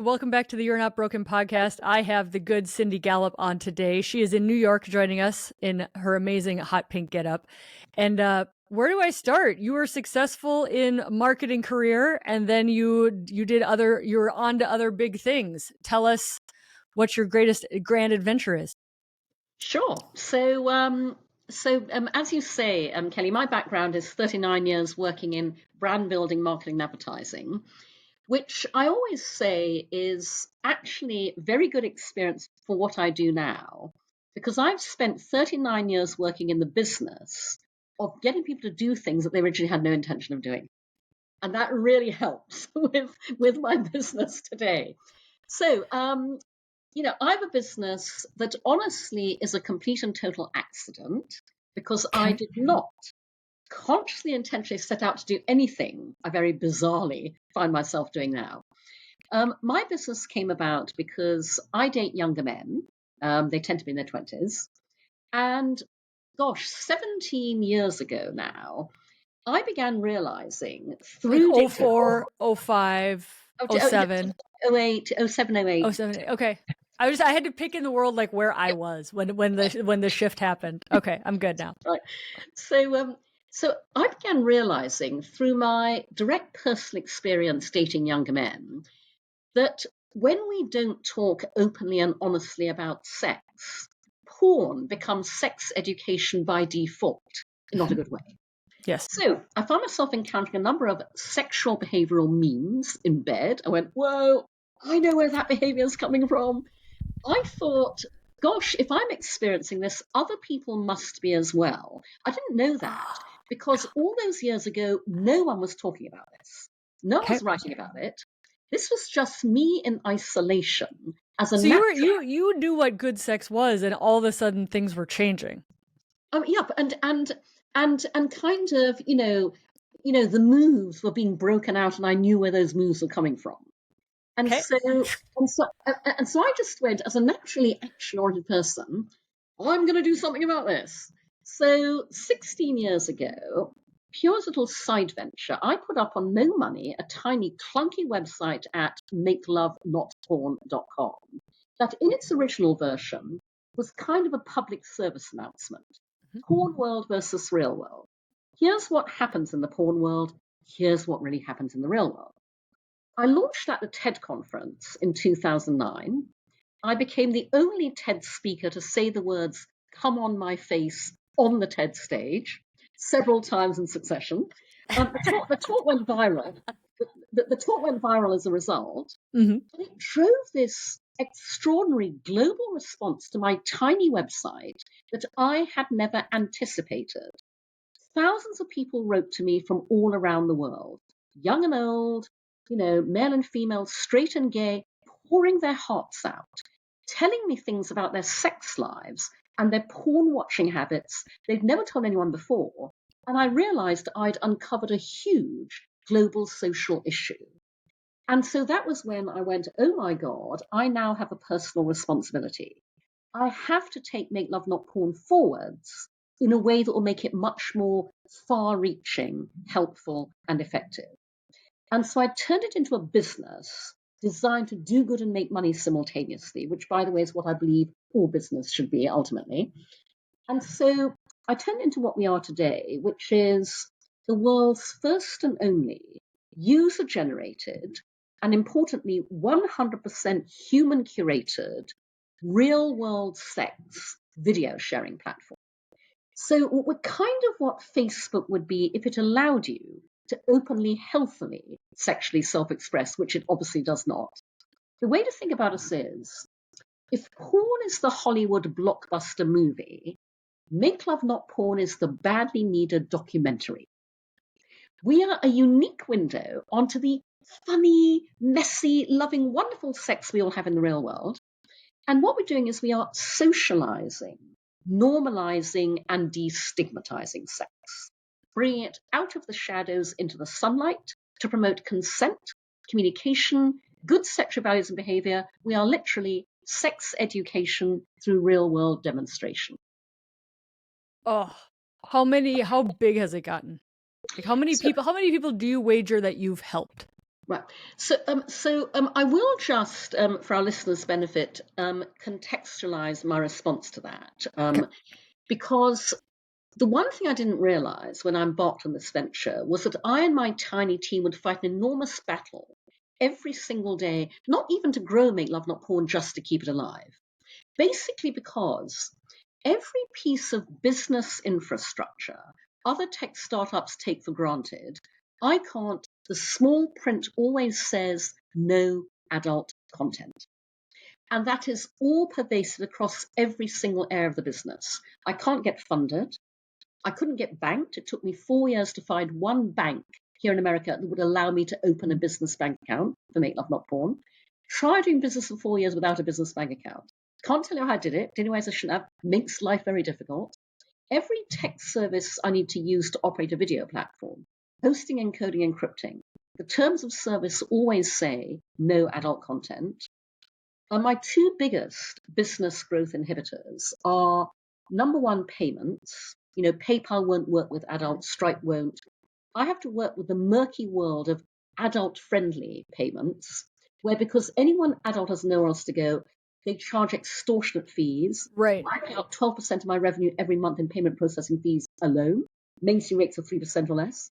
Welcome back to the You're Not Broken podcast. I have the good Cindy Gallop on today. She is in New York joining us in her amazing hot pink getup. And where do I start? You were successful in marketing career, and then you were on to other big things. Tell us what your greatest grand adventure is. Sure. As you say, Kelly, my background is 39 years working in brand building, marketing, and advertising, which I always say is actually very good experience for what I do now, because I've spent 39 years working in the business of getting people to do things that they originally had no intention of doing. And that really helps with my business today. So, I have a business that honestly is a complete and total accident because I did not consciously, intentionally set out to do anything I very bizarrely find myself doing now. My business came about because I date younger men. They tend to be in their 20s. And gosh, 17 years ago now, I began realizing through like 04, 05, 07. 08, 07, 08. 07, okay. I had to pick in the world like where I was when the shift happened. Okay, I'm good now. Right. So I began realizing through my direct personal experience dating younger men that when we don't talk openly and honestly about sex, porn becomes sex education by default, in not a good way. Yes. So I found myself encountering a number of sexual behavioral memes in bed. I went, whoa, I know where that behavior is coming from. I thought, gosh, if I'm experiencing this, other people must be as well. I didn't know that because all those years ago, no one was talking about this. No one was writing about it. This was just me in isolation as a So you knew what good sex was, and all of a sudden things were changing. Yeah, and kind of, the moves were being broken out, and I knew where those moves were coming from. And so I just went, as a naturally action-oriented person, I'm going to do something about this. So 16 years ago, pure as a little side venture, I put up on no money a tiny clunky website at makelovenotporn.com that in its original version was kind of a public service announcement. Porn world versus real world. Here's what happens in the porn world. Here's what really happens in the real world. I launched at the TED conference in 2009. I became the only TED speaker to say the words, "come on my face," on the TED stage several times in succession. The talk went viral. The talk went viral as a result. And it drove this extraordinary global response to my tiny website that I had never anticipated. Thousands of people wrote to me from all around the world, young and old, male and female, straight and gay, pouring their hearts out, telling me things about their sex lives and their porn watching habits they'd never told anyone before. And I realized I'd uncovered a huge global social issue. And so that was when I went, oh my God, I now have a personal responsibility. I have to take Make Love Not Porn forwards in a way that will make it much more far-reaching, helpful, and effective. And so I turned it into a business designed to do good and make money simultaneously, which, by the way, is what I believe all business should be ultimately. And so I turned it into what we are today, which is the world's first and only user-generated and, importantly, 100% human-curated real-world sex video sharing platform. So we're kind of what Facebook would be if it allowed you to openly, healthily, sexually self-express, which it obviously does not. The way to think about us is, if porn is the Hollywood blockbuster movie, Make Love Not Porn is the badly needed documentary. We are a unique window onto the funny, messy, loving, wonderful sex we all have in the real world. And what we're doing is we are socializing, normalizing, and destigmatizing sex, bringing it out of the shadows into the sunlight to promote consent, communication, good sexual values and behavior. We are literally sex education through real-world demonstration. Oh, how big has it gotten? Like how many people do you wager that you've helped? Right. So I will just, for our listeners' benefit, contextualize my response to that, Okay. because the one thing I didn't realize when I embarked on this venture was that I and my tiny team would fight an enormous battle every single day, not even to grow Make Love Not Porn, just to keep it alive. Basically because every piece of business infrastructure other tech startups take for granted, I can't. The small print always says no adult content. And that is all pervasive across every single area of the business. I can't get funded. I couldn't get banked. It took me 4 years to find one bank here in America that would allow me to open a business bank account for Make Love Not Porn. Try doing business for 4 years without a business bank account. Can't tell you how I did it. Did any ways I shouldn't have. Makes life very difficult. Every tech service I need to use to operate a video platform, hosting, encoding, encrypting, the terms of service always say no adult content. And my two biggest business growth inhibitors are, number one, payments. PayPal won't work with adults, Stripe won't. I have to work with the murky world of adult-friendly payments, where because anyone adult has nowhere else to go, they charge extortionate fees. Right. I pay out 12% of my revenue every month in payment processing fees alone. Mainstream rates are 3% or less.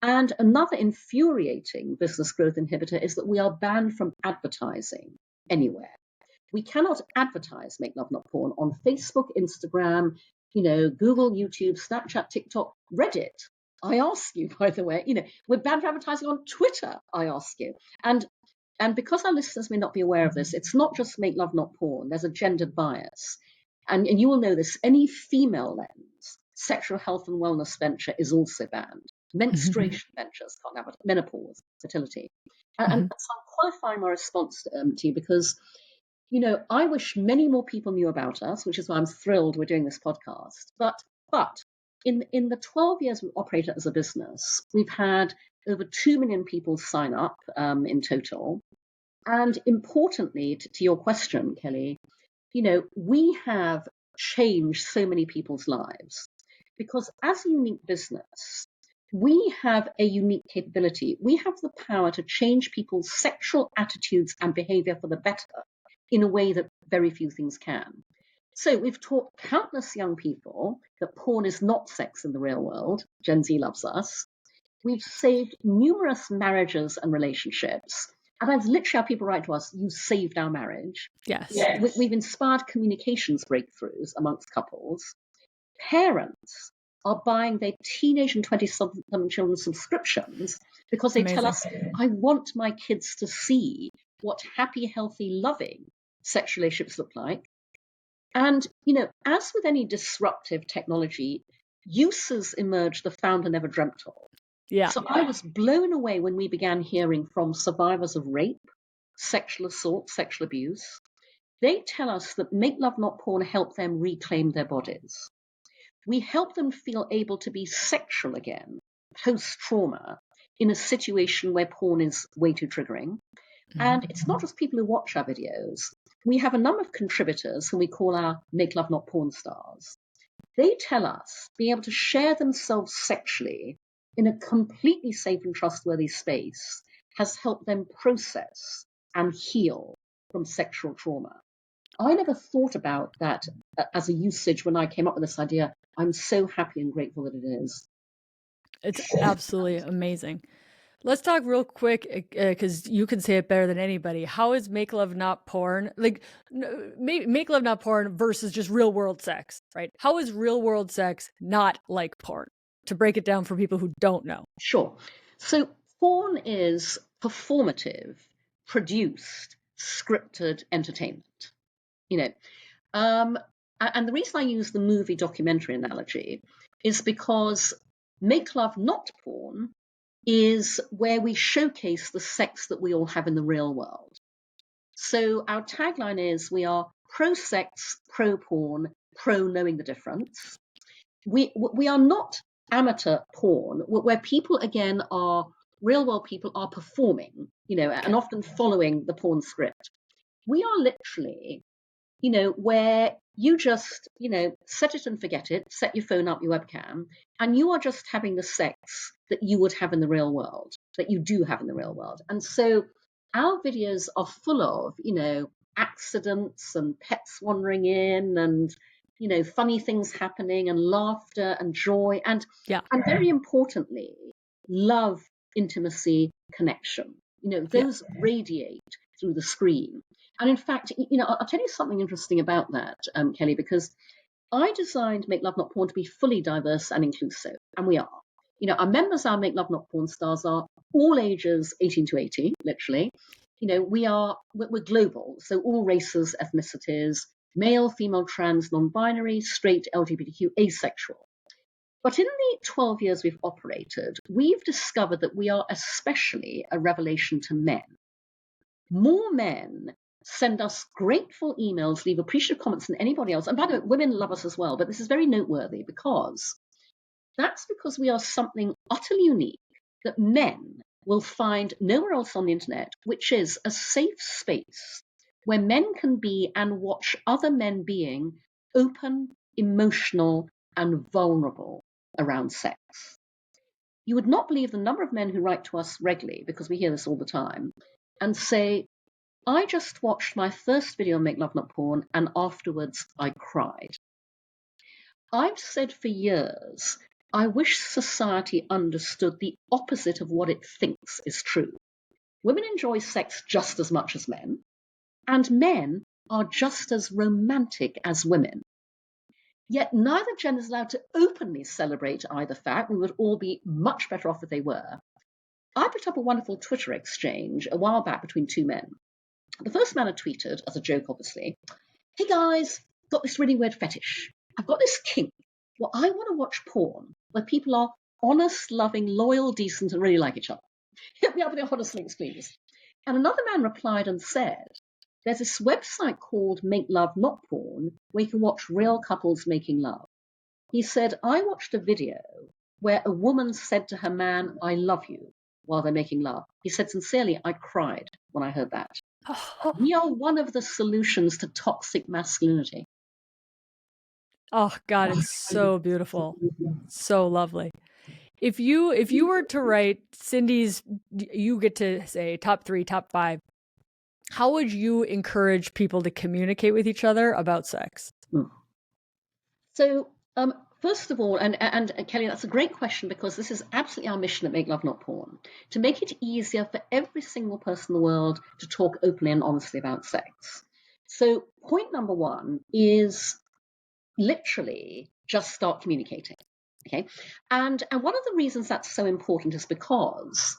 And another infuriating business growth inhibitor is that we are banned from advertising anywhere. We cannot advertise Make Love Not Porn on Facebook, Instagram, Google, YouTube, Snapchat, TikTok, Reddit. I ask you, by the way, we're banned from advertising on Twitter, I ask you. And because our listeners may not be aware of this, it's not just Make Love Not Porn. There's a gendered bias. And you will know this. Any female lens sexual health and wellness venture is also banned. Menstruation ventures can't have it. Menopause, fertility. And so I'm qualifying my response to you because, I wish many more people knew about us, which is why I'm thrilled we're doing this podcast. But in the 12 years we've operated as a business, we've had over 2 million people sign up in total. And importantly, to your question, Kelly, we have changed so many people's lives because as a unique business, we have a unique capability. We have the power to change people's sexual attitudes and behavior for the better in a way that very few things can. So we've taught countless young people that porn is not sex in the real world. Gen Z loves us. We've saved numerous marriages and relationships. And that's literally how people write to us, you saved our marriage. Yes. We've inspired communications breakthroughs amongst couples. Parents are buying their teenage and 20-something children subscriptions because they tell us, I want my kids to see what happy, healthy, loving sexual relationships look like. And, as with any disruptive technology, uses emerge the founder never dreamt of. Yeah. So I was blown away when we began hearing from survivors of rape, sexual assault, sexual abuse. They tell us that Make Love Not Porn helped them reclaim their bodies. We help them feel able to be sexual again, post-trauma, in a situation where porn is way too triggering. And it's not just people who watch our videos. We have a number of contributors who we call our Make Love Not Porn stars. They tell us being able to share themselves sexually in a completely safe and trustworthy space has helped them process and heal from sexual trauma. I never thought about that as a usage when I came up with this idea. I'm so happy and grateful that it is. It's absolutely amazing. Let's talk real quick because you can say it better than anybody. How is Make Love Not Porn, Make Love Not Porn versus just real world sex, right? How is real world sex not like porn? To break it down for people who don't know. Sure. So porn is performative, produced, scripted entertainment. And the reason I use the movie documentary analogy is because Make Love Not Porn is where we showcase the sex that we all have in the real world. So our tagline is we are pro-sex, pro-porn, pro-knowing the difference. We are not amateur porn, where people, again, are real-world people are performing, and often following the porn script. We are literally, where you just, set it and forget it, set your phone up, your webcam, and you are just having the sex that you would have in the real world. that you do have in the real world. And so our videos are full of, accidents and pets wandering in and, funny things happening and laughter and joy and very importantly, love, intimacy, connection. Those radiate through the screen. And in fact, I'll tell you something interesting about that, Kelly, because I designed Make Love Not Porn to be fully diverse and inclusive, and we are. Our members, our Make Love Not Porn stars, are all ages 18 to 80, literally. We're global, so all races, ethnicities, male, female, trans, non-binary, straight, LGBTQ, asexual. But in the 12 years we've operated, we've discovered that we are especially a revelation to men. More men send us grateful emails, leave appreciative comments than anybody else. And by the way, women love us as well, but this is very noteworthy because we are something utterly unique that men will find nowhere else on the internet, which is a safe space where men can be and watch other men being open, emotional, and vulnerable around sex. You would not believe the number of men who write to us regularly, because we hear this all the time, and say, I just watched my first video on Make Love Not Porn, and afterwards I cried. I've said for years, I wish society understood the opposite of what it thinks is true. Women enjoy sex just as much as men, and men are just as romantic as women. Yet neither gender is allowed to openly celebrate either fact. We would all be much better off if they were. I picked up a wonderful Twitter exchange a while back between two men. The first man had tweeted, as a joke obviously, hey guys, got this really weird fetish. I've got this kink. Well, I want to watch porn where people are honest, loving, loyal, decent, and really like each other. Hit me up with your honest links, please. And another man replied and said, there's this website called Make Love Not Porn where you can watch real couples making love. He said, I watched a video where a woman said to her man, I love you, while they're making love. He said, sincerely, I cried when I heard that. We are one of the solutions to toxic masculinity. Oh God, it's so beautiful. So lovely. If you were to write Cindy's, you get to say top 3, top 5, how would you encourage people to communicate with each other about sex? So, first of all, and Kelly, that's a great question because this is absolutely our mission at Make Love Not Porn, to make it easier for every single person in the world to talk openly and honestly about sex. So point number 1 is literally just start communicating. Okay. And one of the reasons that's so important is because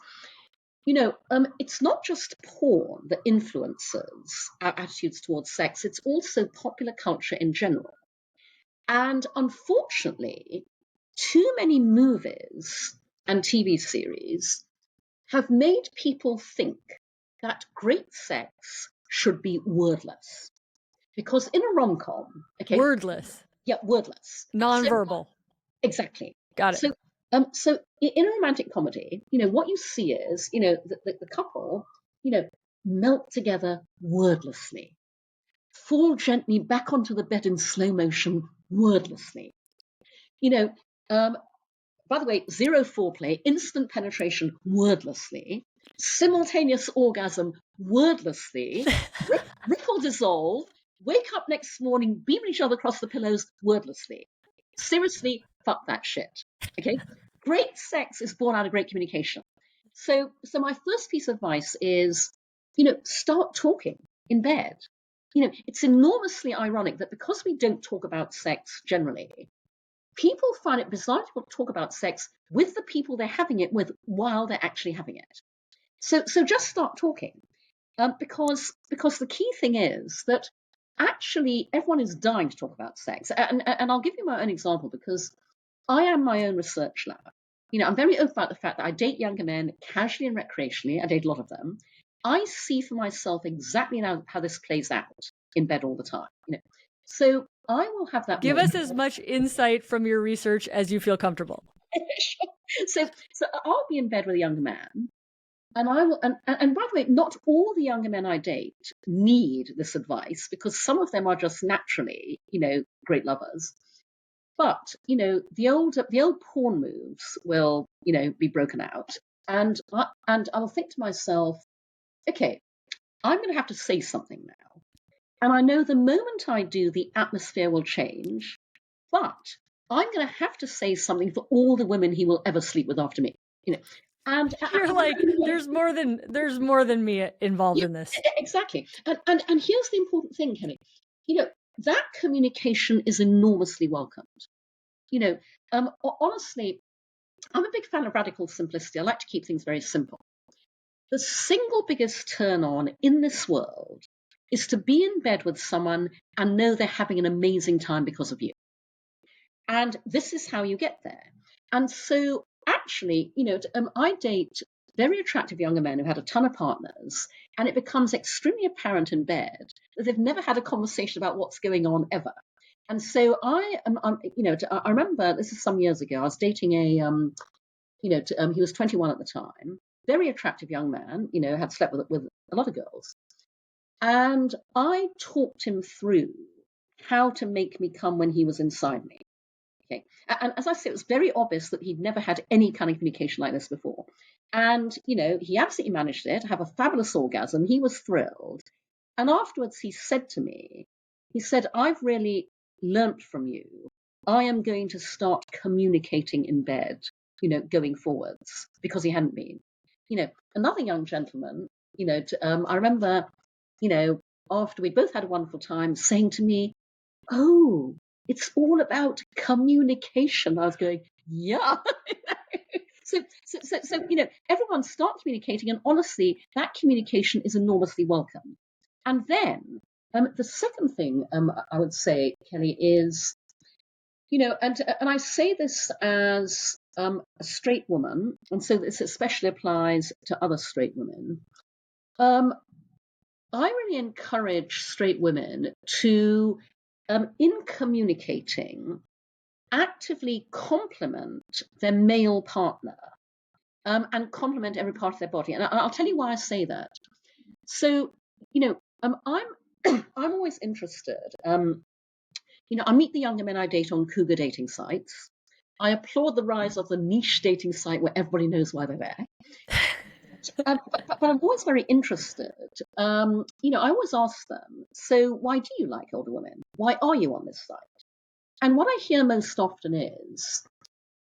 it's not just porn that influences our attitudes towards sex, it's also popular culture in general. And unfortunately, too many movies and TV series have made people think that great sex should be wordless. Because in a rom-com, okay, wordless. Yeah, wordless. Nonverbal. So, exactly. Got it. So in a romantic comedy, what you see is, the couple, melt together wordlessly, fall gently back onto the bed in slow motion wordlessly. By the way, zero foreplay, instant penetration wordlessly, simultaneous orgasm wordlessly, ripple dissolve, wake up next morning, beam each other across the pillows wordlessly. Seriously, fuck that shit. Okay? Great sex is born out of great communication. So my first piece of advice is, start talking in bed. It's enormously ironic that because we don't talk about sex generally, people find it bizarre to talk about sex with the people they're having it with while they're actually having it. So just start talking, because the key thing is that actually everyone is dying to talk about sex. And I'll give you my own example because I am my own research lab. I'm very open about the fact that I date younger men casually and recreationally. I date a lot of them. I see for myself exactly how this plays out in bed all the time. So I will have that. Give us as much insight from your research as you feel comfortable. So I'll be in bed with a younger man, and I will. And by the way, not all the younger men I date need this advice because some of them are just naturally, great lovers. But the old porn moves will, be broken out. And I will think to myself, okay, I'm going to have to say something now. And I know the moment I do, the atmosphere will change, but I'm going to have to say something for all the women he will ever sleep with after me. And You're like, there's more than me involved in this. Exactly. And here's the important thing, Kelly. That communication is enormously welcomed. Honestly, I'm a big fan of radical simplicity. I like to keep things very simple. The single biggest turn on in this world is to be in bed with someone and know they're having an amazing time because of you. And this is how you get there. And so actually, I date very attractive younger men who had a ton of partners, and it becomes extremely apparent in bed that they've never had a conversation about what's going on ever. And so I remember, this is some years ago, I was dating he was 21 at the time, very attractive young man, had slept with a lot of girls. And I talked him through how to make me come when he was inside me. Okay. And as I said, it was very obvious that he'd never had any kind of communication like this before. And, he absolutely managed it, have a fabulous orgasm. He was thrilled. And afterwards, he said to me, I've really learnt from you. I am going to start communicating in bed, going forwards, because he hadn't been. Another young gentleman, I remember, after we both had a wonderful time, saying to me, oh, it's all about communication. I was going, yeah. So, everyone starts communicating, and honestly, that communication is enormously welcome. And then the second thing I would say, Kelly, is, and I say this as a straight woman, and so this especially applies to other straight women. I really encourage straight women to, in communicating, actively compliment their male partner and compliment every part of their body. And I'll tell you why I say that. So, I'm I'm always interested. I meet the younger men I date on cougar dating sites. I applaud the rise of the niche dating site where everybody knows why they're there. But I'm always very interested. I always ask them, so why do you like older women? Why are you on this site? And what I hear most often is,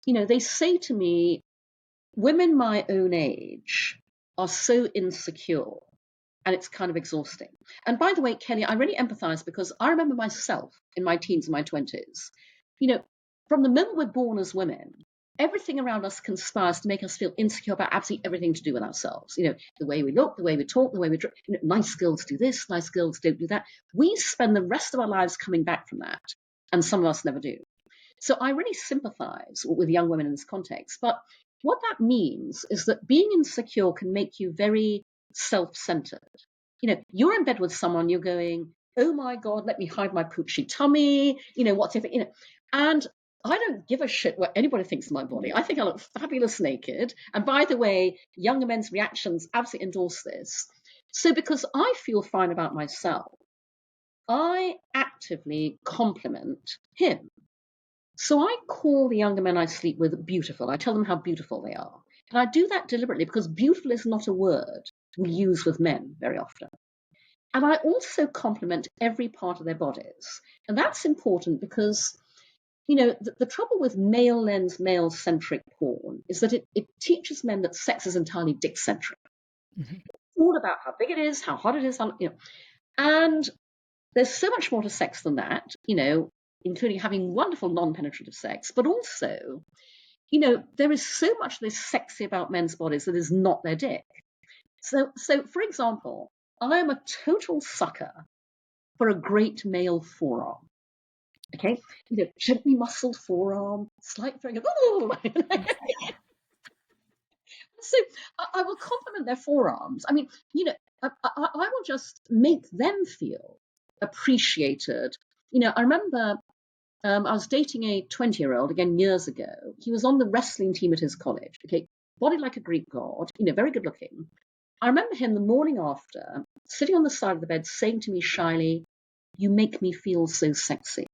they say to me, women my own age are so insecure and it's kind of exhausting. And by the way, Kelly, I really empathize because I remember myself in my teens and my 20s. From the moment we're born as women, everything around us conspires to make us feel insecure about absolutely everything to do with ourselves. The way we look, the way we talk, the way we dress. Nice girls do this, nice girls don't do that. We spend the rest of our lives coming back from that, and some of us never do. So I really sympathize with young women in this context. But what that means is that being insecure can make you very self-centered. You're in bed with someone, you're going, oh my God, let me hide my poochy tummy, what's if, and I don't give a shit what anybody thinks of my body. I think I look fabulous naked. And by the way, younger men's reactions absolutely endorse this. So because I feel fine about myself, I actively compliment him. So I call the younger men I sleep with beautiful. I tell them how beautiful they are. And I do that deliberately because beautiful is not a word we use with men very often. And I also compliment every part of their bodies. And that's important because, the trouble with male lens, male-centric porn is that it teaches men that sex is entirely dick-centric. Mm-hmm. It's all about how big it is, how hot it is, and there's so much more to sex than that, including having wonderful non-penetrative sex, but also, there is so much that is sexy about men's bodies that is not their dick. So for example, I am a total sucker for a great male forearm. Okay, gently muscled forearm, slight throwing of, So I will compliment their forearms. I mean, I will just make them feel appreciated. I remember I was dating a 20-year-old, again, years ago. He was on the wrestling team at his college. Okay, body like a Greek god, very good looking. I remember him the morning after, sitting on the side of the bed, saying to me shyly, you make me feel so sexy.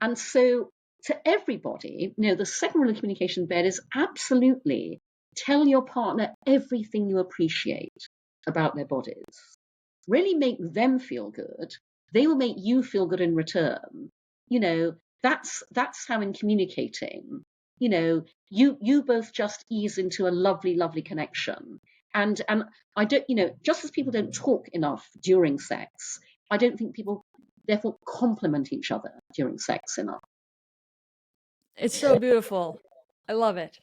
And so to everybody, the second rule of communication in bed is absolutely tell your partner everything you appreciate about their bodies. Really make them feel good. They will make you feel good in return. That's how in communicating, you both just ease into a lovely, lovely connection. And I don't, just as people don't talk enough during sex, I don't think people therefore compliment each other during sex enough. It's so beautiful. I love it.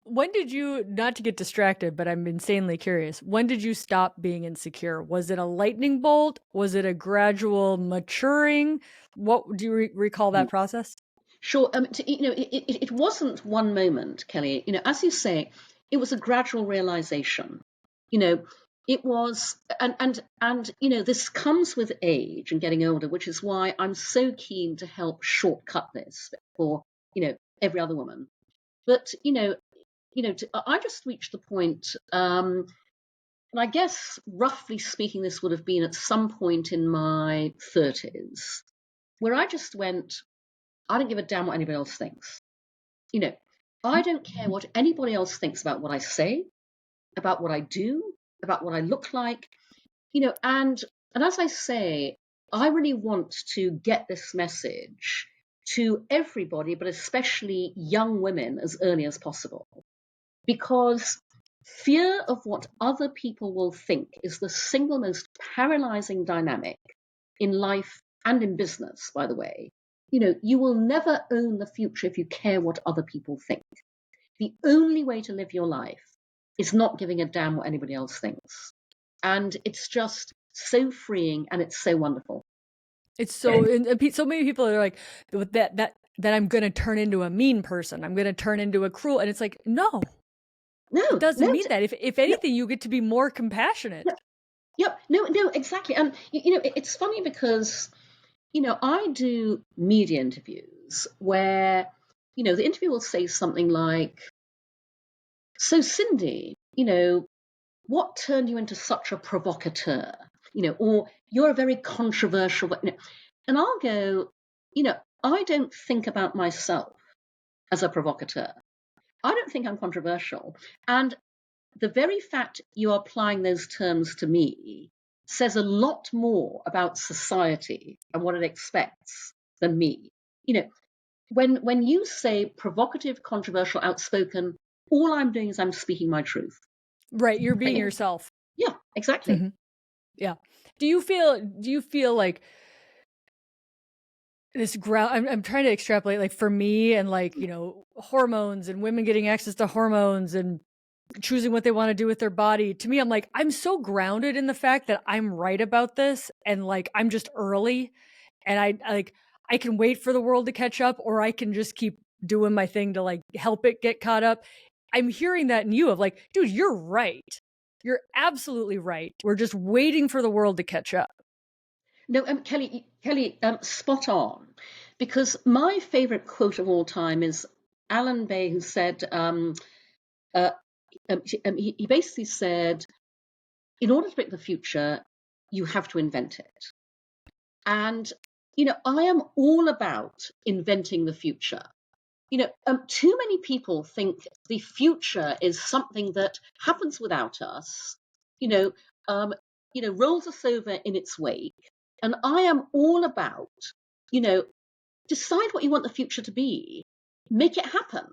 When did you, not to get distracted, but I'm insanely curious, when did you stop being insecure? Was it a lightning bolt? Was it a gradual maturing? What do you recall that process? Sure. It wasn't one moment, Kelly. As you say, it was a gradual realization. It was, this comes with age and getting older, which is why I'm so keen to help shortcut this for, every other woman. But, I just reached the point, and I guess roughly speaking, this would have been at some point in my 30s, where I just went, I don't give a damn what anybody else thinks. I don't care what anybody else thinks about what I say, about what I do, about what I look like, and as I say, I really want to get this message to everybody, but especially young women as early as possible. Because fear of what other people will think is the single most paralyzing dynamic in life and in business, by the way. You will never own the future if you care what other people think. The only way to live your life is not giving a damn what anybody else thinks. And it's just so freeing and it's so wonderful. It's so, and so many people are like, that I'm going to turn into a mean person. I'm going to turn into a cruel. And it's like, no, it doesn't mean that. If anything, you get to be more compassionate. Yep. No, exactly. And, it's funny because, I do media interviews where, the interviewer will say something like, so Cindy, what turned you into such a provocateur? Or you're a very controversial, and I'll go, I don't think about myself as a provocateur. I don't think I'm controversial. And the very fact you are applying those terms to me says a lot more about society and what it expects than me. When you say provocative, controversial, outspoken, all I'm doing is I'm speaking my truth. Right, you're being yourself. Yeah, exactly. Mm-hmm. Yeah. Do you feel like this ground, I'm trying to extrapolate, like for me and like, hormones and women getting access to hormones and choosing what they want to do with their body. To me, I'm like, I'm so grounded in the fact that I'm right about this. And like, I'm just early and I can wait for the world to catch up, or I can just keep doing my thing to like help it get caught up. I'm hearing that in you of like, dude, you're right. You're absolutely right. We're just waiting for the world to catch up. No, Kelly, spot on. Because my favorite quote of all time is Alan Bay, who said, he basically said, in order to predict the future, you have to invent it. And, I am all about inventing the future. Too many people think the future is something that happens without us, rolls us over in its wake. And I am all about, decide what you want the future to be, make it happen.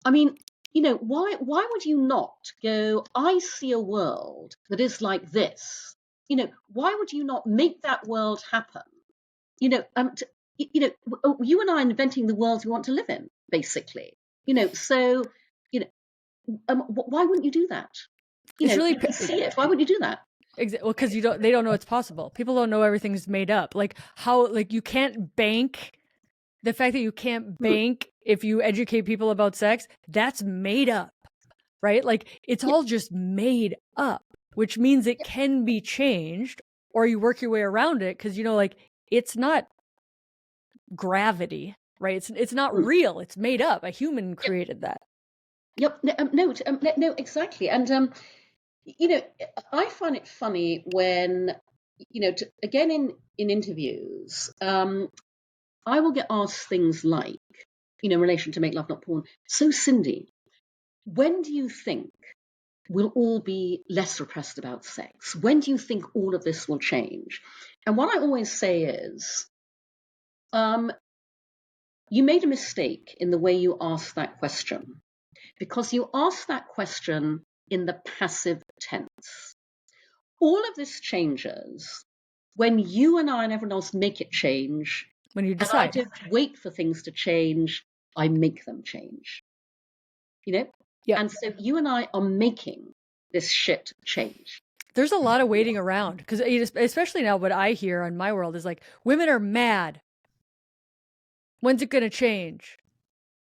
I mean, why would you not go, I see a world that is like this? Why would you not make that world happen? You and I are inventing the world we want to live in, basically. So, why wouldn't you do that? It's really, you can see it. Why would you do that? Well, because they don't know it's possible. People don't know everything's made up. Like how, like you can't bank. The fact that you can't bank if you educate people about sex, that's made up, right? Like it's all just made up, which means it can be changed, or you work your way around it because like it's not gravity, right? It's not real. It's made up. A human created that. Yep. No, exactly. And I find it funny when again in interviews, I will get asked things like, in relation to Make Love Not Porn. So Cindy, when do you think we'll all be less repressed about sex? When do you think all of this will change? And what I always say is, you made a mistake in the way you asked that question, because you asked that question in the passive tense. All of this changes when you and I and everyone else make it change. When you And I decide. don't wait for things to change, I make them change. Yeah. And so you and I are making this shit change. There's a lot of waiting around, because especially now what I hear on my world is like, women are mad. When's it going to change?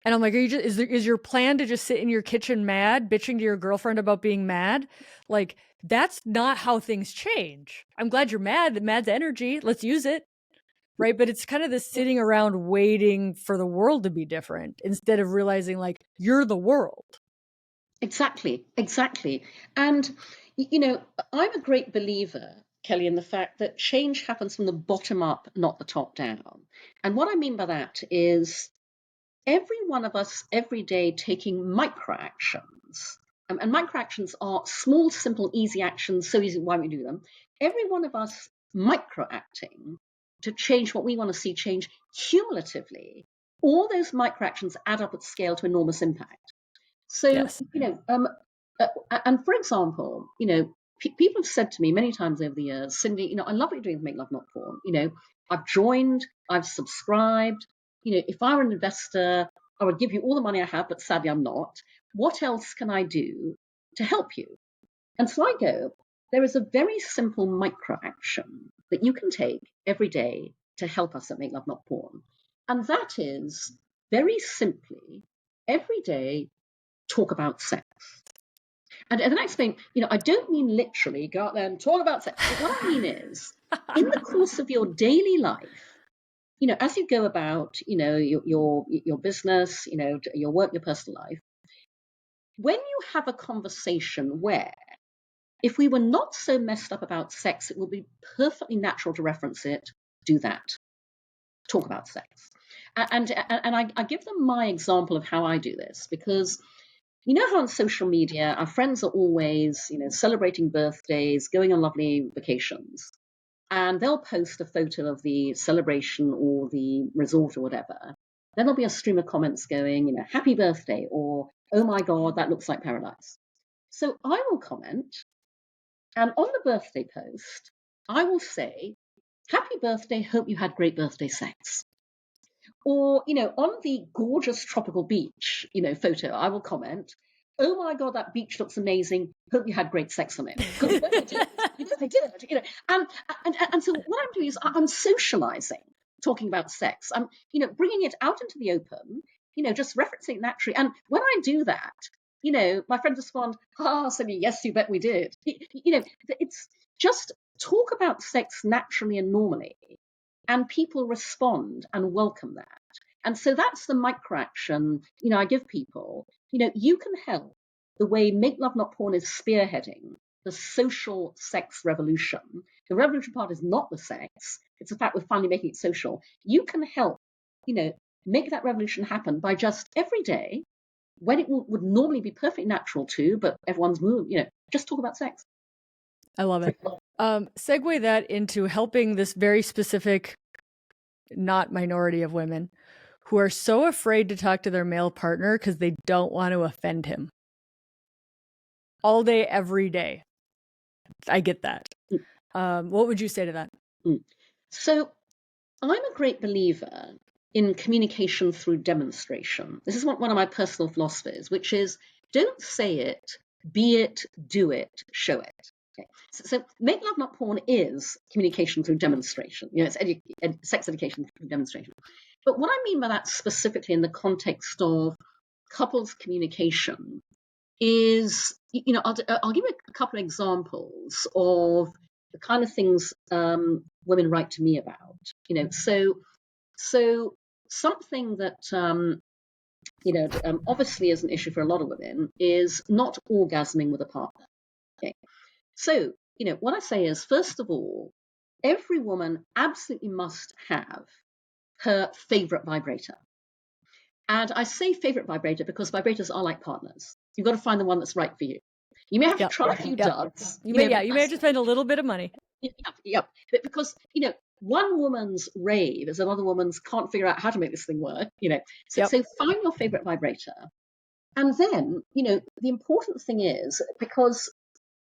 And I'm like, is your plan to just sit in your kitchen mad, bitching to your girlfriend about being mad? Like, that's not how things change. I'm glad you're mad. Mad's energy. Let's use it. Right. But it's kind of this sitting around waiting for the world to be different instead of realizing like you're the world. Exactly. And, I'm a great believer, Kelly, in the fact that change happens from the bottom up, not the top down. And what I mean by that is every one of us every day taking micro actions. And micro actions are small, simple, easy actions, so easy, why don't we do them? Every one of us micro acting to change what we want to see change cumulatively. All those micro actions add up at scale to enormous impact. So, Yes. And for example, people have said to me many times over the years, Cindy, I love what you're doing with Make Love Not Porn. I've joined, I've subscribed. If I were an investor, I would give you all the money I have, but sadly I'm not. What else can I do to help you? And so I go, there is a very simple micro action that you can take every day to help us at Make Love Not Porn. And that is very simply every day talk about sex. And the next thing, I don't mean literally go out there and talk about sex. But what I mean is, in the course of your daily life, as you go about, your business, your work, your personal life, when you have a conversation where, if we were not so messed up about sex, it would be perfectly natural to reference it, do that. Talk about sex. And I give them my example of how I do this, because how on social media, our friends are always, celebrating birthdays, going on lovely vacations, and they'll post a photo of the celebration or the resort or whatever. Then there'll be a stream of comments going, happy birthday, or oh my God, that looks like paradise. So I will comment, and on the birthday post, I will say, happy birthday, hope you had great birthday sex. Or, on the gorgeous tropical beach, photo, I will comment, oh my God, that beach looks amazing. Hope you had great sex on it. Because I did. And so what I'm doing is I'm socializing, talking about sex. I'm, bringing it out into the open, just referencing it naturally. And when I do that, my friends respond, Cindy, yes, you bet we did. It's just talk about sex naturally and normally, and people respond and welcome that. And so that's the micro action, I give people. You can help the way Make Love Not Porn is spearheading the social sex revolution. The revolution part is not the sex. It's the fact we're finally making it social. You can help, make that revolution happen by just every day, when it would normally be perfectly natural to, but everyone's moved, just talk about sex. I love it. Segue that into helping this very specific, not minority of women who are so afraid to talk to their male partner because they don't want to offend him. All day, every day. I get that. What would you say to that? So I'm a great believer in communication through demonstration. This is one of my personal philosophies, which is don't say it, be it, do it, show it. Okay. So Make Love Not Porn is communication through demonstration. It's sex education through demonstration. But what I mean by that specifically in the context of couples communication is, I'll give you a couple of examples of the kind of things women write to me about. So something that obviously is an issue for a lot of women is not orgasming with a partner. Okay. So what I say is, first of all, every woman absolutely must have her favorite vibrator. And I say favorite vibrator because vibrators are like partners. You've got to find the one that's right for you. You may have to Yep. try a few Yep. duds. You may have to spend a little bit of money. Yep. But because, one woman's rave is another woman's can't figure out how to make this thing work, So, Yep. so find your favorite vibrator. And then, the important thing is because,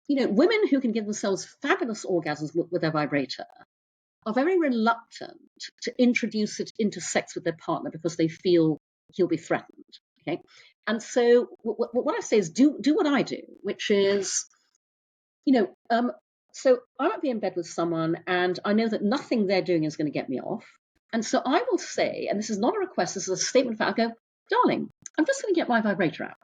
women who can give themselves fabulous orgasms with their vibrator are very reluctant to introduce it into sex with their partner because they feel he'll be threatened. Okay. And so what I say is do what I do, which is, so I might be in bed with someone and I know that nothing they're doing is going to get me off. And so I will say, and this is not a request, this is a statement, I go, darling, I'm just going to get my vibrator out.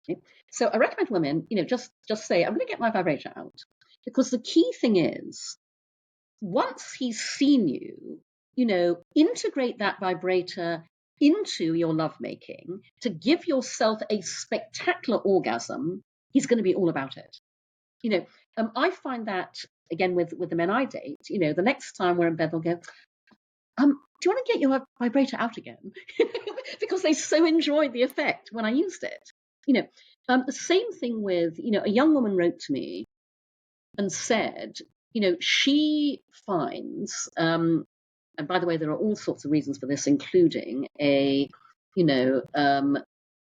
Okay? So I recommend women, just say, I'm going to get my vibrator out. Because the key thing is, once he's seen you, integrate that vibrator into your lovemaking to give yourself a spectacular orgasm. He's going to be all about it. I find that again with the men I date. The next time we're in bed, they'll go, "Do you want to get your vibrator out again?" Because they so enjoyed the effect when I used it. The same thing with a young woman wrote to me and said, she finds, and by the way, there are all sorts of reasons for this, including a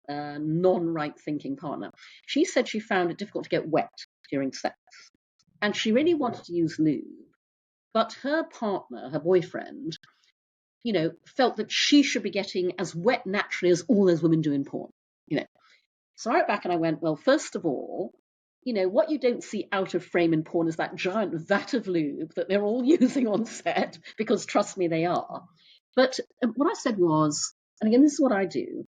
non-right thinking partner. She said she found it difficult to get wet during sex. And she really wanted to use lube. But her partner, her boyfriend, felt that she should be getting as wet naturally as all those women do in porn. So I went back and I went, well, first of all, what you don't see out of frame in porn is that giant vat of lube that they're all using on set, because trust me, they are. But what I said was, and again, this is what I do,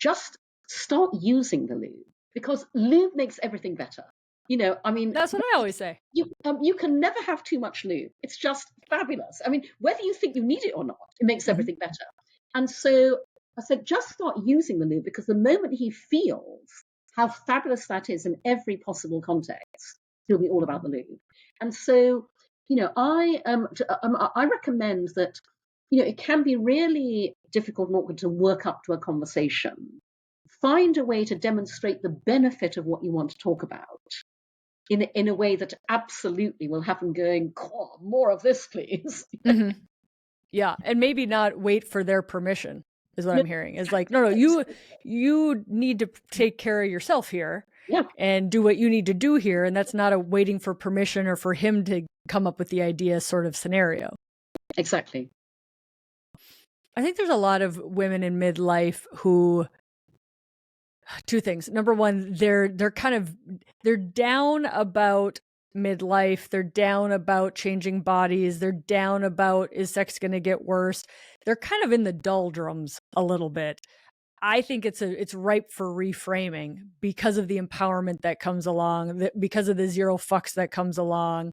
just start using the lube, because lube makes everything better. That's what I always say. You can never have too much lube. It's just fabulous. Whether you think you need it or not, it makes everything better. And so I said, just start using the lube, because the moment he feels how fabulous that is in every possible context, he'll be all about the lube. And so, I recommend that, it can be really difficult and awkward to work up to a conversation. Find a way to demonstrate the benefit of what you want to talk about in a way that absolutely will have them going, more of this, please. Mm-hmm. Yeah, and maybe not wait for their permission is what I'm hearing. It's like, no, you need to take care of yourself here. Yeah. And do what you need to do here. And that's not a waiting for permission or for him to come up with the idea sort of scenario. Exactly. I think there's a lot of women in midlife who, two things. Number one, they're down about midlife. They're down about changing bodies. They're down about, is sex going to get worse? They're kind of in the doldrums a little bit. I think it's ripe for reframing because of the empowerment that comes along, because of the zero fucks that comes along.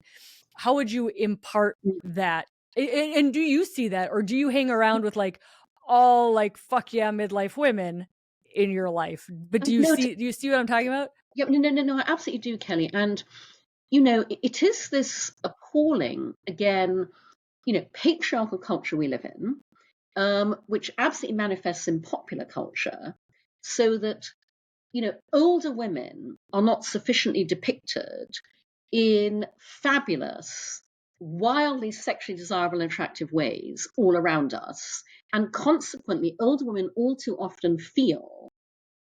How would you impart that? And do you see that, or do you hang around with all fuck yeah midlife women in your life? But do you see what I'm talking about? Yeah, no, I absolutely do, Kelly. And it is this appalling, again, patriarchal culture we live in, which absolutely manifests in popular culture, so that older women are not sufficiently depicted in fabulous, wildly sexually desirable and attractive ways all around us. And consequently, older women all too often feel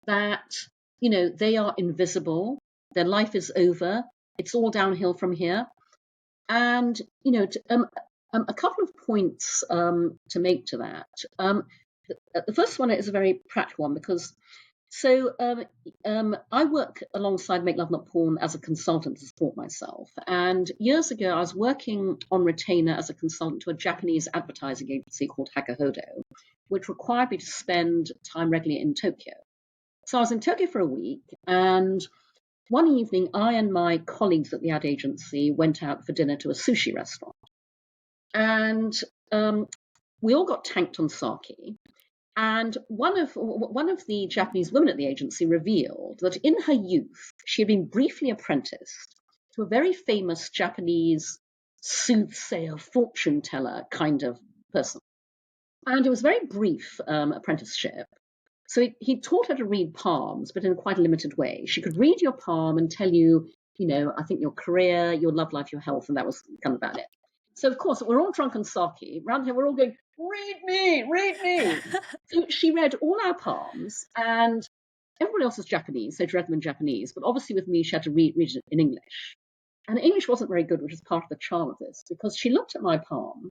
that, they are invisible, their life is over, it's all downhill from here. And, a couple of points to make to that. The first one is a very practical one, because I work alongside Make Love Not Porn as a consultant to support myself. And years ago, I was working on retainer as a consultant to a Japanese advertising agency called Hakahodo, which required me to spend time regularly in Tokyo. So I was in Tokyo for a week, and one evening, I and my colleagues at the ad agency went out for dinner to a sushi restaurant. And we all got tanked on sake. And one of the Japanese women at the agency revealed that in her youth, she had been briefly apprenticed to a very famous Japanese soothsayer, fortune teller kind of person. And it was a very brief apprenticeship. So he taught her to read palms, but in quite a limited way. She could read your palm and tell you, I think your career, your love life, your health, and that was kind of about it. So, of course, we're all drunk on sake. Around here, we're all going, read me, read me. So she read all our palms, and everybody else is Japanese, so she read them in Japanese. But obviously with me, she had to read it in English. And English wasn't very good, which is part of the charm of this, because she looked at my palm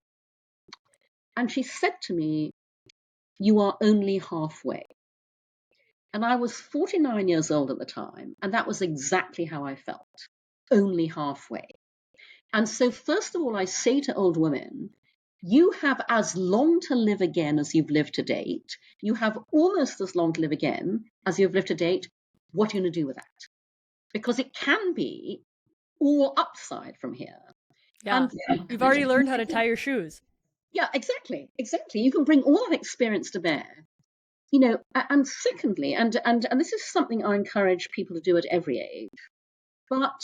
and she said to me, you are only halfway. And I was 49 years old at the time, and that was exactly how I felt, only halfway. And so, first of all, I say to old women, you have as long to live again as you've lived to date. You have almost as long to live again as you've lived to date. What are you going to do with that? Because it can be all upside from here. Yeah. And you've already learned how to tie your shoes. Yeah, exactly. You can bring all that experience to bear. And secondly, and this is something I encourage people to do at every age, but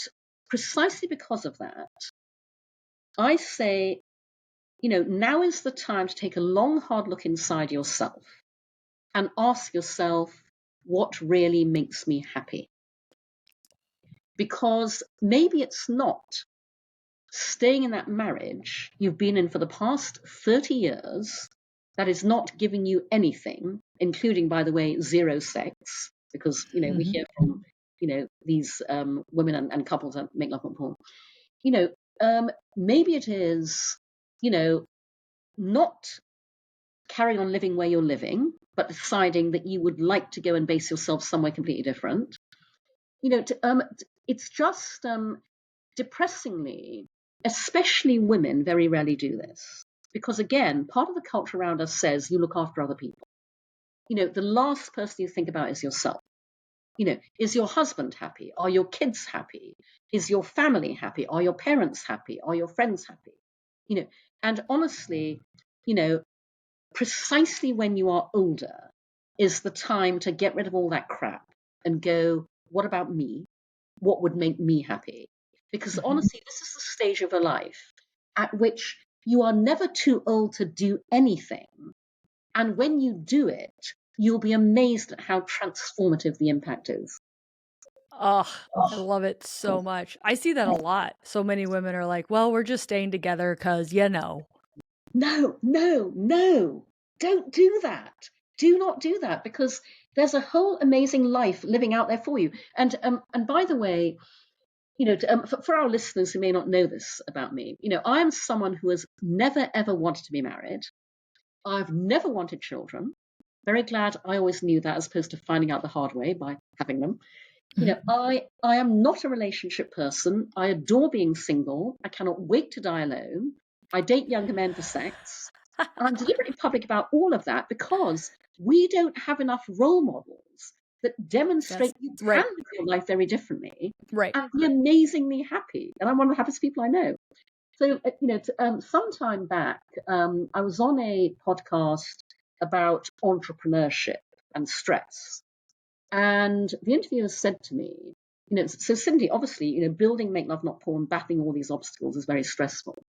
precisely because of that, I say, now is the time to take a long, hard look inside yourself and ask yourself, what really makes me happy? Because maybe it's not staying in that marriage you've been in for the past 30 years that is not giving you anything, including, by the way, zero sex, because, we hear from, these women and couples that make love not porn. Maybe it is, not carrying on living where you're living, but deciding that you would like to go and base yourself somewhere completely different. It's just depressingly, especially women very rarely do this. Because again, part of the culture around us says you look after other people. The last person you think about is yourself. Is your husband happy? Are your kids happy? Is your family happy? Are your parents happy? Are your friends happy? And honestly, precisely when you are older is the time to get rid of all that crap and go, what about me? What would make me happy? Because honestly, this is the stage of a life at which you are never too old to do anything. And when you do it, you'll be amazed at how transformative the impact is. Oh, I love it so much. I see that a lot. So many women are like, well, we're just staying together because, No. Don't do that. Do not do that, because there's a whole amazing life living out there for you. And by the way, for our listeners who may not know this about me, I am someone who has never, ever wanted to be married. I've never wanted children. Very glad I always knew that, as opposed to finding out the hard way by having them. I am not a relationship person. I adore being single. I cannot wait to die alone. I date younger men for sex. I'm deliberately public about all of that because we don't have enough role models that demonstrate you can live your life very differently and be amazingly happy. And I'm one of the happiest people I know. So, sometime back, I was on a podcast about entrepreneurship and stress. And the interviewer said to me, so Cindy, obviously, building Make Love Not Porn, battling all these obstacles is very stressful.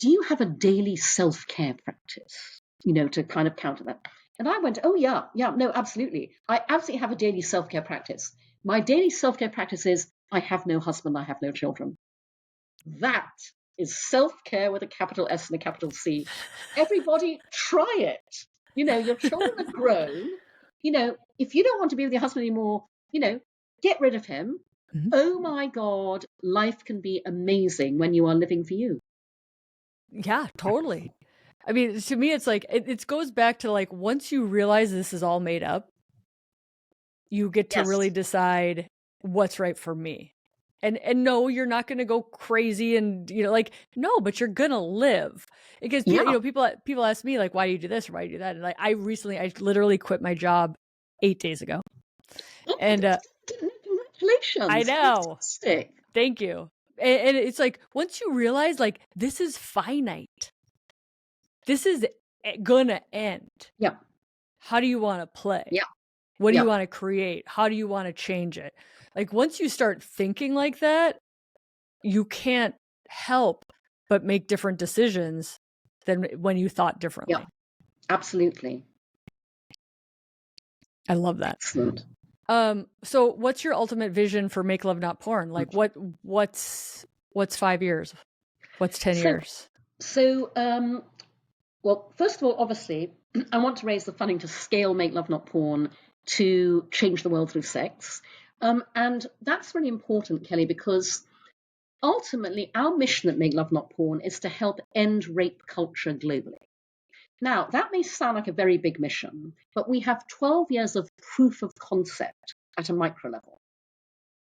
Do you have a daily self-care practice, to kind of counter that? And I went, oh, yeah, no, absolutely. I absolutely have a daily self-care practice. My daily self-care practice is I have no husband, I have no children. That is self-care with a capital S and a capital C. Everybody try it. Your children are grown. If you don't want to be with your husband anymore, get rid of him. Oh my God, life can be amazing when you are living for you. Yeah, totally. I mean, to me, it's like, it goes back to like, once you realize this is all made up, you get to really decide what's right for me. And no, you're not going to go crazy and, no, but you're going to live. Because, people ask me like, why do you do this or why do you do that? And like, I literally quit my job 8 days ago. And congratulations. I know. Fantastic. Thank you. And it's like, once you realize like, this is finite. This is gonna end. Yeah. How do you want to play? Yeah. What do you want to create? How do you want to change it? Like, once you start thinking like that, you can't help but make different decisions than when you thought differently. Yeah, absolutely. I love that. Excellent. So what's your ultimate vision for Make Love Not Porn? Like what's 5 years? What's 10 years? So, well, first of all, obviously, I want to raise the funding to scale Make Love Not Porn to change the world through sex. And that's really important, Kelly, because ultimately our mission at Make Love Not Porn is to help end rape culture globally. Now, that may sound like a very big mission, but we have 12 years of proof of concept at a micro level.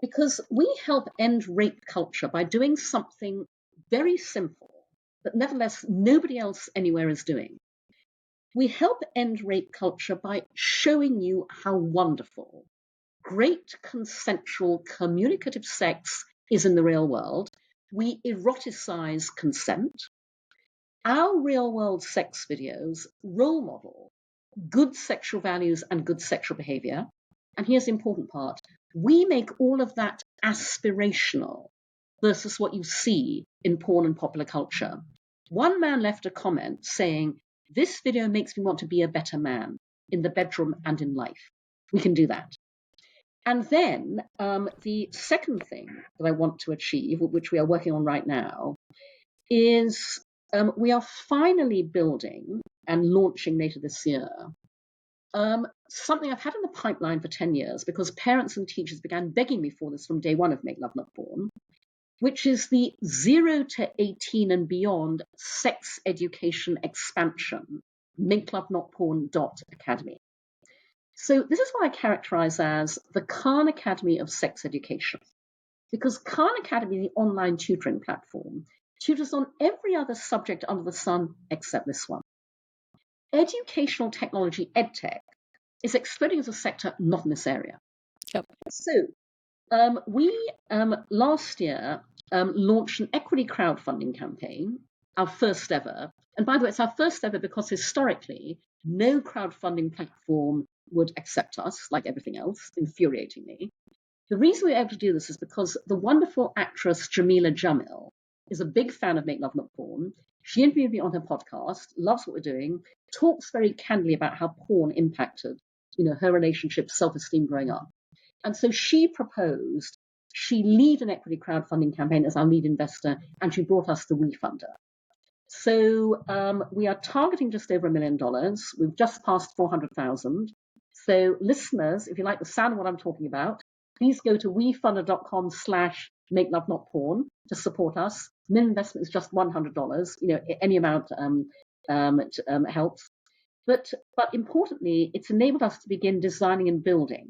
Because we help end rape culture by doing something very simple, but nevertheless nobody else anywhere is doing. We help end rape culture by showing you how wonderful great consensual communicative sex is in the real world. We eroticize consent. Our real world sex videos role model good sexual values and good sexual behavior. And here's the important part. We make all of that aspirational versus what you see in porn and popular culture. One man left a comment saying, "This video makes me want to be a better man in the bedroom and in life." We can do that. And then the second thing that I want to achieve, which we are working on right now, is we are finally building and launching later this year something I've had in the pipeline for 10 years because parents and teachers began begging me for this from day one of Make Love Not Porn, which is the 0 to 18 and beyond sex education expansion, makelovenotporn.academy. So this is what I characterize as the Khan Academy of sex education, because Khan Academy, the online tutoring platform, tutors on every other subject under the sun except this one. Educational technology, edtech, is exploding as a sector not in this area. Yep. So we last year launched an equity crowdfunding campaign, our first ever. And by the way, it's our first ever because historically, no crowdfunding platform would accept us, like everything else, infuriatingly. The reason we were able to do this is because the wonderful actress Jamila Jamil is a big fan of Make Love Not Porn. She interviewed me on her podcast, loves what we're doing, talks very candidly about how porn impacted, her relationship, self-esteem growing up. And so she proposed she lead an equity crowdfunding campaign as our lead investor, and she brought us the WeFunder. So we are targeting just over $1 million. We've just passed 400,000. So listeners, if you like the sound of what I'm talking about, please go to wefunder.com/makelovenotporn to support us. Minimum investment is just $100. Any amount helps. But importantly, it's enabled us to begin designing and building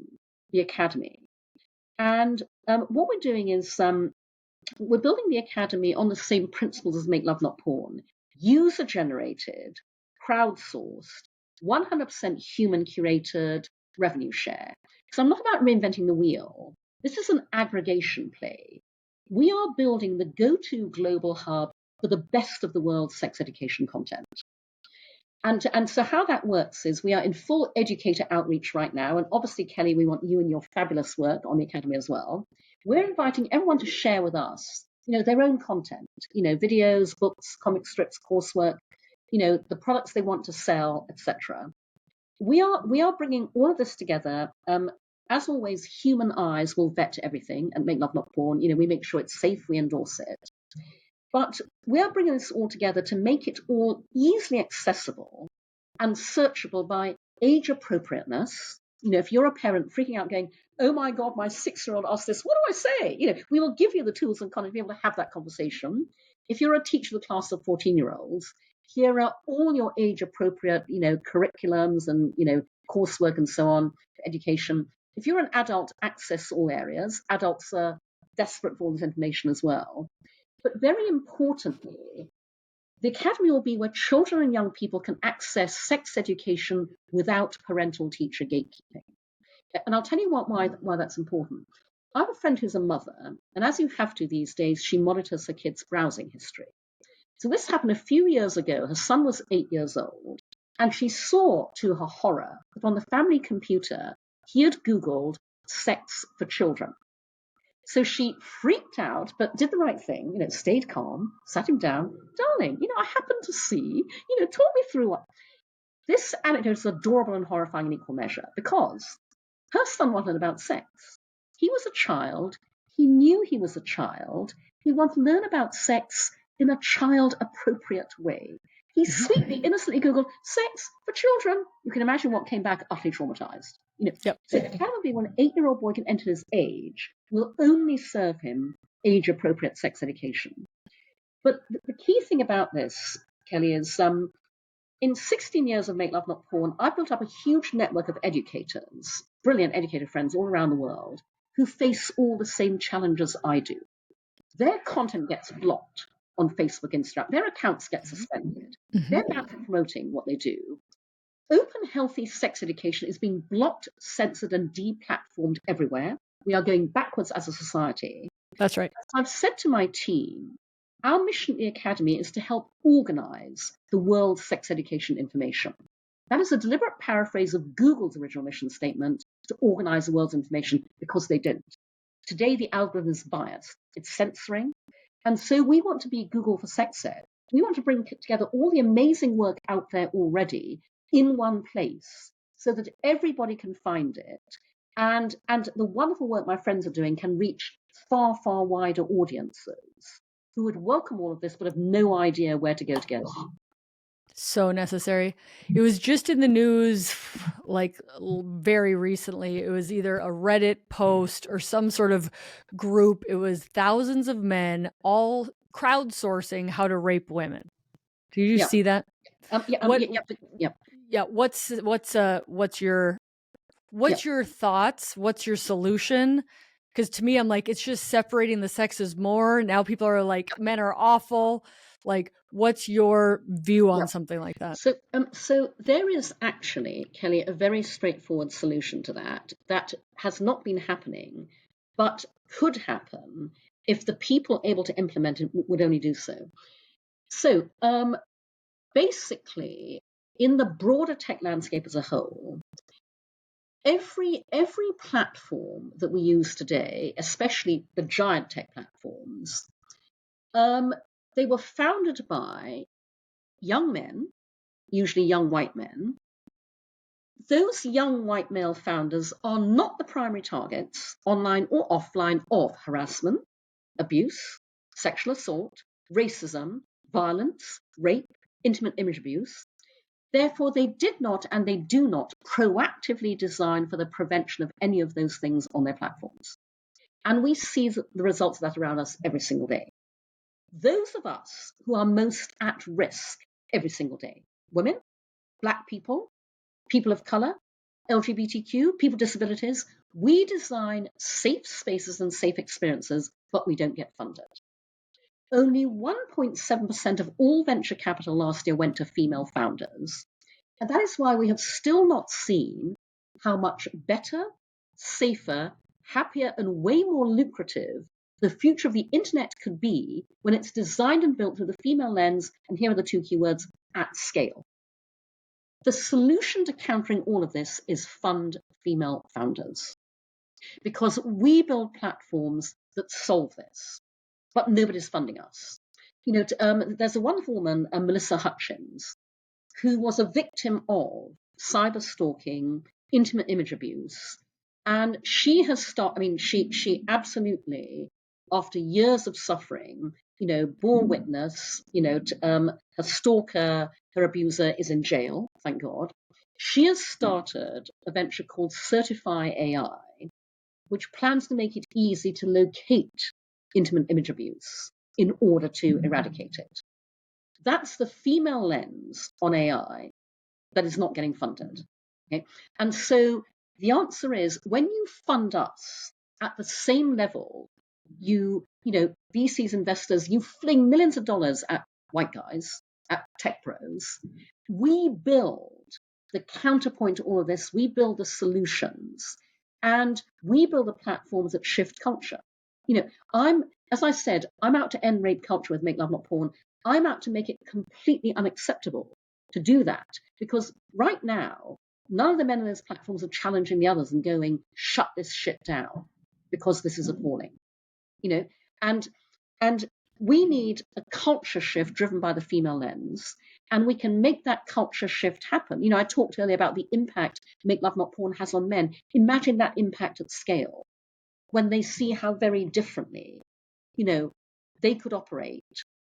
the academy. And what we're doing is we're building the academy on the same principles as Make Love Not Porn. User-generated, crowdsourced, 100% human-curated revenue share. So I'm not about reinventing the wheel. This is an aggregation play. We are building the go-to global hub for the best of the world's sex education content. And so how that works is we are in full educator outreach right now. And obviously, Kelly, we want you and your fabulous work on the Academy as well. We're inviting everyone to share with us, their own content, videos, books, comic strips, coursework, the products they want to sell, etc. We are bringing all of this together. As always, human eyes will vet everything and Make Love Not Porn. We make sure it's safe, we endorse it. But we are bringing this all together to make it all easily accessible and searchable by age appropriateness. If you're a parent freaking out going, "Oh my God, my 6-year-old asked this, what do I say?" We will give you the tools and kind of be able to have that conversation. If you're a teacher of a class of 14-year-olds, here are all your age appropriate, curriculums and, coursework and so on for education. If you're an adult, access all areas. Adults are desperate for all this information as well. But very importantly, the academy will be where children and young people can access sex education without parental teacher gatekeeping. And I'll tell you why that's important. I have a friend who's a mother, and as you have to these days, she monitors her kids' browsing history. So this happened a few years ago. Her son was 8 years old, and she saw, to her horror, that on the family computer, he had Googled sex for children. So she freaked out, but did the right thing, stayed calm, sat him down. "Darling, I happened to see, talk me through what." This anecdote is adorable and horrifying in equal measure because Her son wanted about sex. He was a child. He knew he was a child. He wanted to learn about sex in a child-appropriate way. He sweetly, innocently Googled sex for children. You can imagine what came back, utterly traumatized. Yep. So probably when an 8-year-old boy can enter his age, will only serve him age-appropriate sex education. But the key thing about this, Kelly, is in 16 years of Make Love Not Porn, I've built up a huge network of educators, brilliant educator friends all around the world, who face all the same challenges I do. Their content gets blocked on Facebook, Instagram. Their accounts get suspended. They're banned from promoting what they do. Open, healthy sex education is being blocked, censored, and deplatformed everywhere. We are going backwards as a society. That's right. As I've said to my team, our mission at the Academy is to help organize the world's sex education information. That is a deliberate paraphrase of Google's original mission statement to organize the world's information, because they don't. Today, the algorithm is biased. It's censoring. And so we want to be Google for sex ed. We want to bring together all the amazing work out there already in one place so that everybody can find it. And the wonderful work my friends are doing can reach far, far wider audiences who would welcome all of this but have no idea where to go to get it. So necessary. It was just in the news, like very recently. It was either a Reddit post or some sort of group. It was thousands of men all crowdsourcing how to rape women. Did you see that? Yeah. What's your thoughts? What's your solution? Because to me, I'm like, it's just separating the sexes more. Now people are like, men are awful. Like, what's your view on something like that? So there is actually, Kelly, a very straightforward solution to that has not been happening, but could happen if the people able to implement it would only do so. So basically, in the broader tech landscape as a whole, every platform that we use today, especially the giant tech platforms, they were founded by young men, usually young white men. Those young white male founders are not the primary targets, online or offline, of harassment, abuse, sexual assault, racism, violence, rape, intimate image abuse. Therefore, they did not and they do not proactively design for the prevention of any of those things on their platforms. And we see the results of that around us every single day. Those of us who are most at risk every single day, women, Black people, people of color, LGBTQ, people with disabilities, we design safe spaces and safe experiences, but we don't get funded. Only 1.7% of all venture capital last year went to female founders. And that is why we have still not seen how much better, safer, happier, and way more lucrative the future of the internet could be when it's designed and built through the female lens, and here are the two keywords, at scale. The solution to countering all of this is fund female founders, because we build platforms that solve this, but nobody's funding us. There's a wonderful woman, Melissa Hutchins, who was a victim of cyber stalking, intimate image abuse, and she has started. She absolutely, after years of suffering, bore witness. Her stalker, her abuser, is in jail. Thank God. She has started a venture called Certify AI, which plans to make it easy to locate intimate image abuse in order to eradicate it. That's the female lens on AI that is not getting funded. Okay? And so the answer is, when you fund us at the same level, VCs, investors, you fling millions of dollars at white guys, at tech bros. We build the counterpoint to all of this. We build the solutions, and we build the platforms that shift culture. As I said, I'm out to end rape culture with Make Love Not Porn. I'm out to make it completely unacceptable to do that, because right now, none of the men on those platforms are challenging the others and going, shut this shit down, because this is appalling. And we need a culture shift driven by the female lens, and we can make that culture shift happen. I talked earlier about the impact Make Love Not Porn has on men. Imagine that impact at scale when they see how very differently, they could operate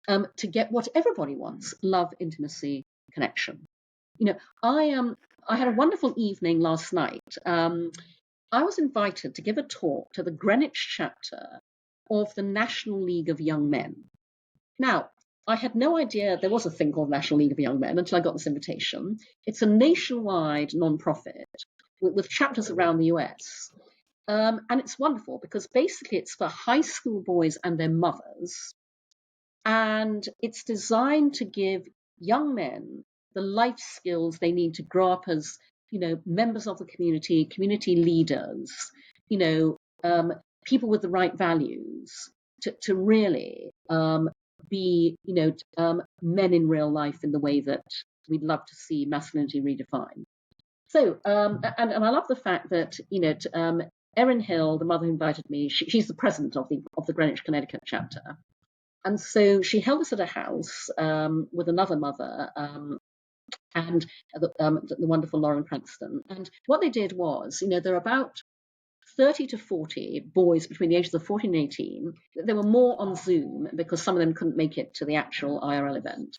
to get what everybody wants: love, intimacy, connection. I had a wonderful evening last night. I was invited to give a talk to the Greenwich chapter of the National League of Young Men. Now, I had no idea there was a thing called National League of Young Men until I got this invitation. It's a nationwide nonprofit with chapters around the US. And it's wonderful because basically it's for high school boys and their mothers. And it's designed to give young men the life skills they need to grow up as, members of the community leaders, people with the right values to really be, men in real life in the way that we'd love to see masculinity redefined. So, and I love the fact that, Erin Hill, the mother who invited me, she's the president of the Greenwich, Connecticut chapter. And so she held us at a house with another mother and the wonderful Lauren Cranston. And what they did was, there are about 30 to 40 boys between the ages of 14 and 18. There were more on Zoom because some of them couldn't make it to the actual IRL event.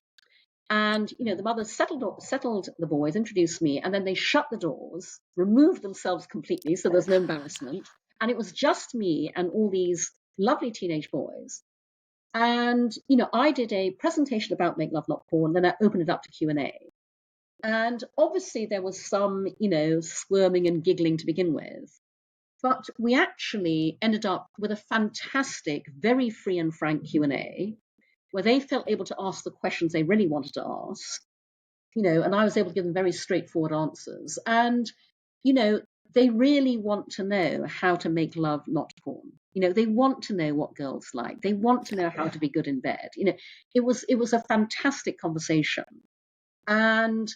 And, the mothers settled the boys, introduced me, and then they shut the doors, removed themselves completely, so there's no embarrassment. And it was just me and all these lovely teenage boys. And, I did a presentation about Make Love Not Porn, then I opened it up to Q&A. And obviously there was some, squirming and giggling to begin with. But we actually ended up with a fantastic, very free and frank Q&A, where they felt able to ask the questions they really wanted to ask, and I was able to give them very straightforward answers. And, they really want to know how to make love, not porn. They want to know what girls like. They want to know how to be good in bed. It was a fantastic conversation. And,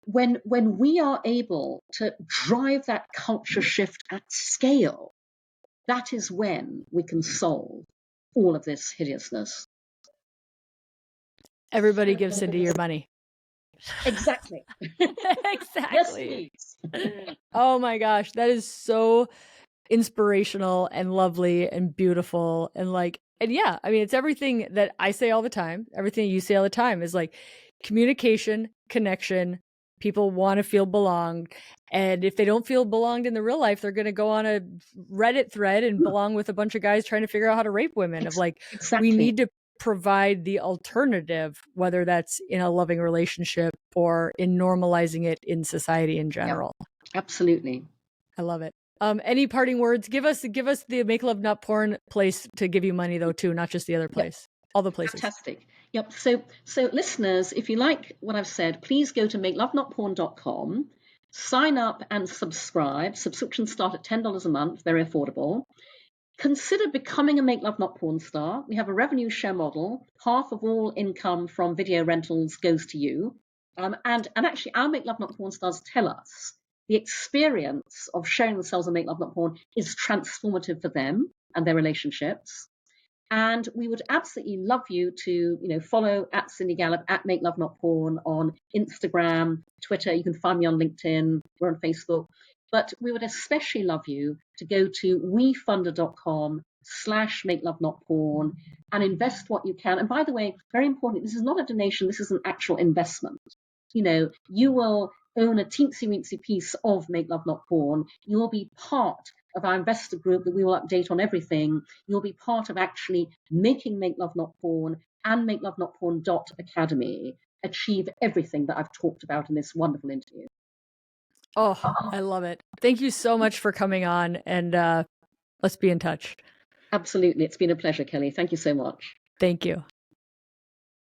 when we are able to drive that culture shift at scale, that is when we can solve all of this hideousness. Everybody give Cindy your money. Exactly. Exactly. Yes, please. Oh my gosh, that is so inspirational and lovely and beautiful and yeah, I mean, it's everything that I say all the time. Everything you say all the time is like communication, connection. People want to feel belonged. And if they don't feel belonged in the real life, they're going to go on a Reddit thread and belong with a bunch of guys trying to figure out how to rape women. Exactly. We need to provide the alternative, whether that's in a loving relationship or in normalizing it in society in general. Yep. Absolutely. I love it. Any parting words? Give us the Make Love Not Porn place to give you money though too, not just the other place. Yep. All the places. Fantastic. Yep. So listeners, if you like what I've said, please go to makelovenotporn.com, sign up and subscribe. Subscriptions start at $10 a month, very affordable. Consider becoming a Make Love Not Porn star. We have a revenue share model. Half of all income from video rentals goes to you. And actually, our Make Love Not Porn stars tell us the experience of sharing themselves on Make Love Not Porn is transformative for them and their relationships. And we would absolutely love you to, follow at Cindy Gallop, at Make Love Not Porn on Instagram, Twitter. You can find me on LinkedIn. We're on Facebook. But we would especially love you to go to wefunder.com/makelovenotporn and invest what you can. And by the way, very important, this is not a donation. This is an actual investment. You will own a teensy-weensy piece of Make Love Not Porn. You will be part of our investor group that we will update on everything. You'll be part of actually making Make Love Not Porn and makelovenotporn.academy achieve everything that I've talked about in this wonderful interview. Oh, I love it. Thank you so much for coming on, and let's be in touch. Absolutely. It's been a pleasure, Kelly. Thank you so much. Thank you.